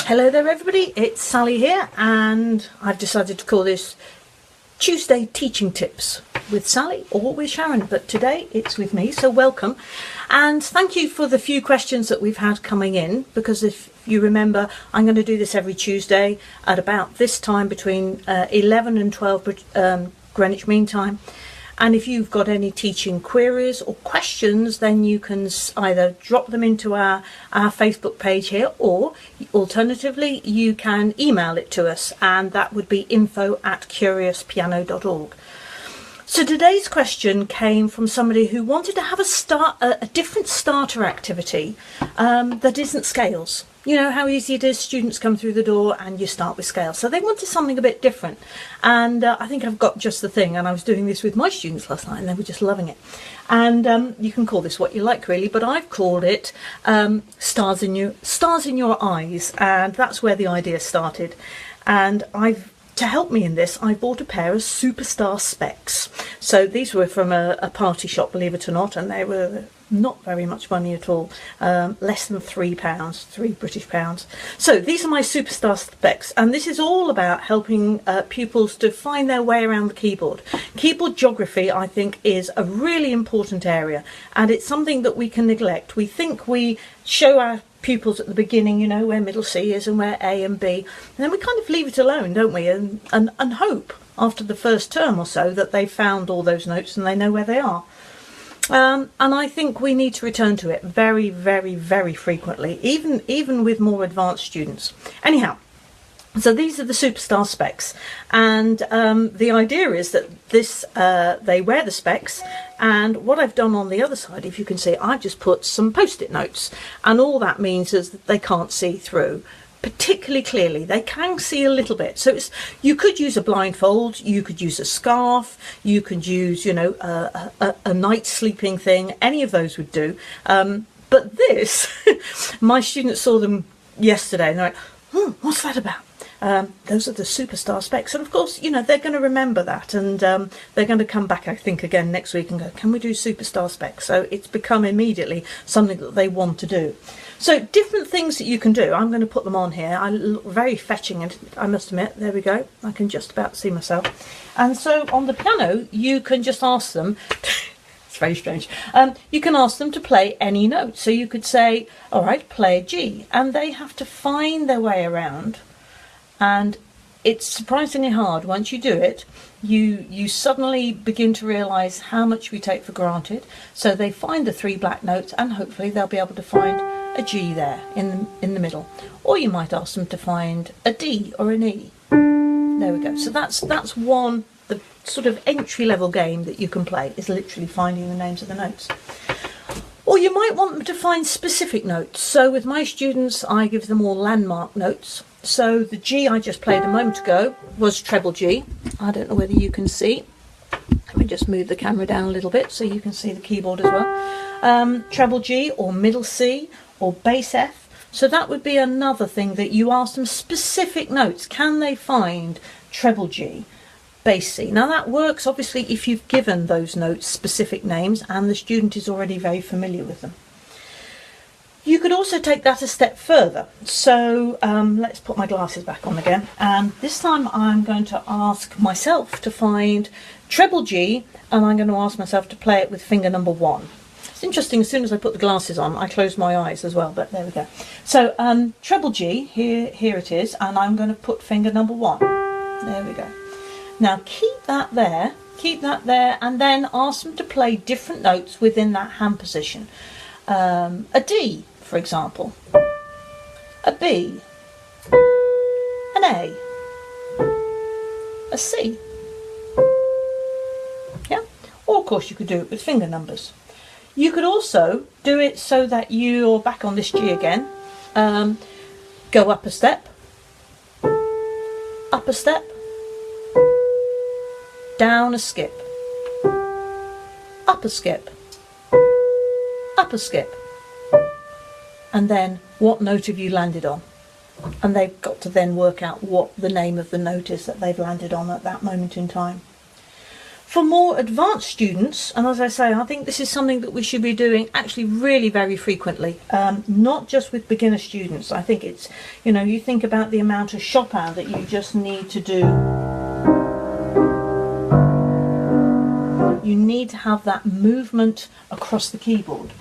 Hello there everybody, it's Sally here, and I've decided to call this Tuesday Teaching Tips with Sally or with Sharon, but today it's with me, so welcome. And thank you for the few questions that we've had coming in, because if you remember, I'm going to do this every Tuesday at about this time between 11 and 12 Greenwich Mean Time. And if you've got any teaching queries or questions, then you can either drop them into our Facebook page here, or alternatively you can email it to us, and that would be info@curiouspiano.org. So today's question came from somebody who wanted to have a different starter activity that isn't scales. You know how easy it is, students come through the door and you start with scales. So they wanted something a bit different. And I think I've got just the thing. And I was doing this with my students last night and they were just loving it. And you can call this what you like, really, but I've called it stars in your eyes. And that's where the idea started. And to help me in this, I bought a pair of superstar specs. So these were from a party shop, believe it or not, and they were not very much money at all, less than £3, £3 British pounds. So these are my superstar specs, and this is all about helping pupils to find their way around the keyboard. Keyboard geography, I think, is a really important area, and it's something that we can neglect. We think we show our pupils at the beginning, you know, where middle C is and where A and B, and then we kind of leave it alone, don't we, and hope after the first term or so that they've found all those notes and they know where they are. And I think we need to return to it very, very, very frequently, even with more advanced students. Anyhow, so these are the superstar specs, and the idea is that they wear the specs, and what I've done on the other side, if you can see, I've just put some post-it notes, and all that means is that they can't see through particularly clearly. They can see a little bit, so you could use a blindfold, you could use a scarf, you could use, you know, a night sleeping thing. Any of those would do, but this my students saw them yesterday and they're like, what's that about? Those are the superstar specs, and of course, you know, they're going to remember that, and they're going to come back, I think, again next week and go, can we do superstar specs? So it's become immediately something that they want to do. So different things that you can do. I'm going to put them on here. I look very fetching, and I must admit, there we go. I can just about see myself. And so on the piano, you can just ask them. It's very strange. You can ask them to play any note. So you could say, all right, play a G, and they have to find their way around. And it's surprisingly hard. Once you do it, you suddenly begin to realise how much we take for granted. So they find the 3 black notes, and hopefully they'll be able to find a G there in the middle. Or you might ask them to find a D or an E. There we go. So that's one, the sort of entry-level game that you can play, is literally finding the names of the notes. Or you might want them to find specific notes. So with my students, I give them all landmark notes. So the G I just played a moment ago was treble G. I don't know whether you can see. Let me just move the camera down a little bit so you can see the keyboard as well. Treble G or middle C or bass F. So that would be another thing that you ask them, specific notes. Can they find treble G, bass C? Now that works obviously if you've given those notes specific names and the student is already very familiar with them. You could also take that a step further. So let's put my glasses back on again, and this time I'm going to ask myself to find treble G, and I'm going to ask myself to play it with finger number 1. It's interesting, as soon as I put the glasses on, I close my eyes as well, but there we go. So treble G, here it is, and I'm going to put finger number 1. There we go. Now keep that there, and then ask them to play different notes within that hand position. A D, for example, a B, an A, a C. Yeah, or of course you could do it with finger numbers. You could also do it so that you're back on this G again. Go up a step, down a skip, up a skip, up a skip, and then what note have you landed on? And they've got to then work out what the name of the note is that they've landed on at that moment in time. For more advanced students, and as I say, I think this is something that we should be doing actually really very frequently, not just with beginner students. I think it's, you know, you think about the amount of Chopin that you just need to do. You need to have that movement across the keyboard.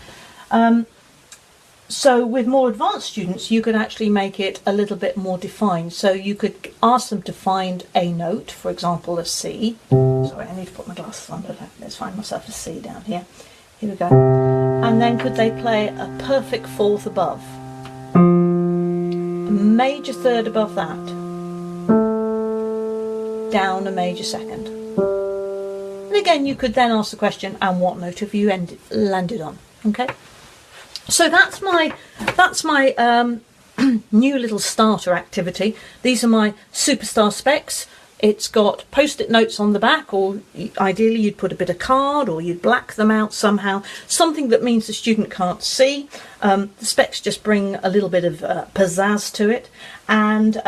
So with more advanced students, you could actually make it a little bit more defined. So you could ask them to find a note, for example, a C. Sorry, I need to put my glasses on, but let's find myself a C down here. Here we go. And then could they play a perfect fourth above? A major third above that. Down a major second. And again, you could then ask the question, and what note have you landed on? Okay. So that's my new little starter activity. These are my superstar specs. It's got post-it notes on the back, or ideally you'd put a bit of card, or you'd black them out somehow, something that means the student can't see. The specs just bring a little bit of pizzazz to it, and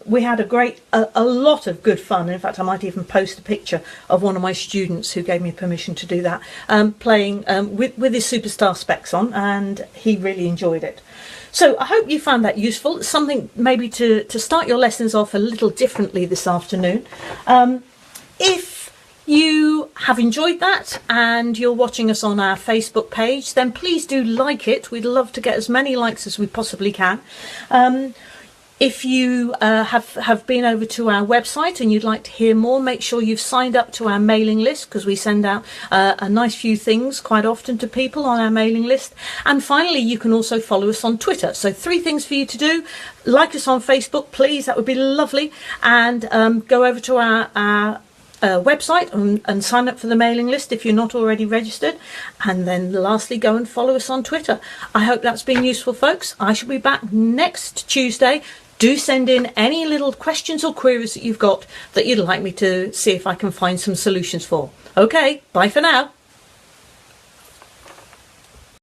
we had a lot of good fun. In fact, I might even post a picture of one of my students who gave me permission to do that, playing with his superstar specs on, and he really enjoyed it. So I hope you found that useful. It's something maybe to start your lessons off a little differently this afternoon. If you have enjoyed that and you're watching us on our Facebook page, then please do like it. We'd love to get as many likes as we possibly can. If you have been over to our website and you'd like to hear more, make sure you've signed up to our mailing list, because we send out a nice few things quite often to people on our mailing list. And finally, you can also follow us on Twitter. So 3 things for you to do. Like us on Facebook, please. That would be lovely. And go over to our website and sign up for the mailing list if you're not already registered. And then lastly, go and follow us on Twitter. I hope that's been useful, folks. I shall be back next Tuesday. Do send in any little questions or queries that you've got that you'd like me to see if I can find some solutions for. Okay, bye for now.